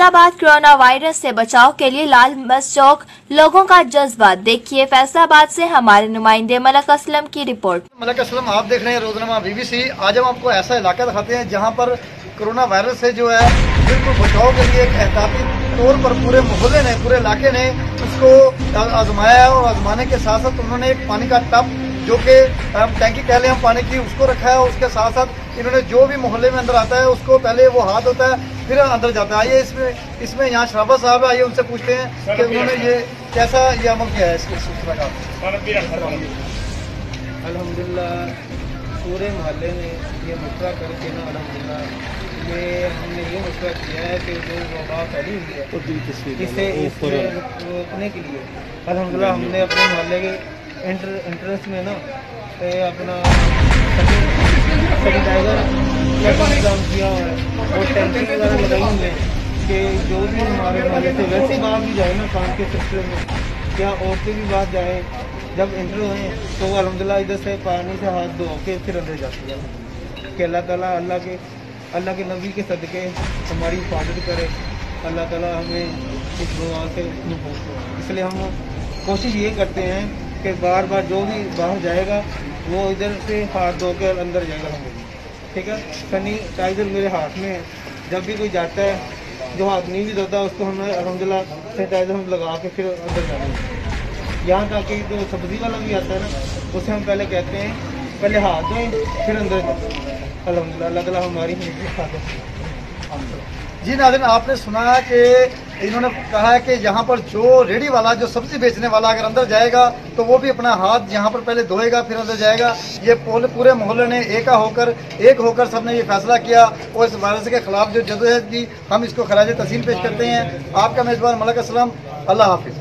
Faisalabad corona virus से बचाव के लिए लाल बस चौक लोगों का जज्बा। देखिए फैसलाबाद से हमारे नुमाइंदे मलक असलम की रिपोर्ट। मलक असलम, आप देख रहे हैं रोजनामा BBC। आज हम आपको ऐसा इलाका दिखाते हैं जहां पर कोरोना वायरस से जो है बिल्कुल बचाव के लिए एक एहतियाती तौर पर पूरे मोहल्ले ने, पूरे इलाके ने उसको आजमाया है। और आजमाने के साथ साथ उन्होंने एक पानी का टब, जो कि टैंकी कह लें हम पानी की, उसको रखा है। उसके साथ साथ इन्होंने जो भी मोहल्ले में अंदर आता है उसको पहले वो हाथ होता है, फिर अंदर जाता है। आइए इसमें यहाँ शराबा साहब है, आइए उनसे पूछते हैं कि उन्होंने ये कैसा ये अमल किया है इसके सिलसिले का। अल्हम्दुलिल्लाह पूरे मोहल्ले में ये मशवरा करके ना अल्हम्दुलिल्लाह ये हमने ये मशवरा किया है कि जो वबा फैली हुई है इसे रोकने के लिए अल्हम्दुलिल्लाह हमने अपने मोहल्ले के एंट्रेंस में ना अपना सैनिटाइजर का इंतजाम किया हुआ है और टैंकी वगैरह लगाई हुई है कि जो भी हमारे मोहल्ले से वैसे बाहर भी जाए ना काम के सिलसिले में, क्या औरतें भी बाहर जाए, जब एंटर हुए तो अल्हम्दुलिल्लाह इधर से पानी से हाथ धो के फिर अंदर जाती है कि अल्लाह ताला अल्लाह के नबी के सदक़े हमारी हिफाजत करे, अल्लाह ताला हमें इस दुआ से पहुँचे। इसलिए हम कोशिश ये करते हैं कि बार बार जो भी बाहर जाएगा वो इधर से हाथ धो के अंदर जाएगा हम, ठीक है। सैनिटाइजर मेरे हाथ में है, जब भी कोई जाता है जो हाथ नहीं भी धोता उसको हमें अल्हम्दुलिल्लाह सैनिटाइजर हम लगा के फिर अंदर जाएंगे। यहाँ तक कि जो सब्जी वाला भी आता है ना उसे हम पहले कहते हैं पहले हाथ धोएं फिर अंदर जाए। अल्हम्दुलिल्लाह अल्लाह ताला हमारी जी नाज़रीन, आपने सुना है कि इन्होंने कहा है कि यहाँ पर जो रेडी वाला, जो सब्जी बेचने वाला अगर अंदर जाएगा तो वो भी अपना हाथ यहाँ पर पहले धोएगा फिर अंदर जाएगा। ये पूरे मोहल्ले ने एक होकर सबने ये फैसला किया और इस वायरस के खिलाफ जो जदोजहद की हम इसको खराज तहसीन पेश करते हैं। आपका मेज़बान मलक असलम, अल्लाह हाफिज़।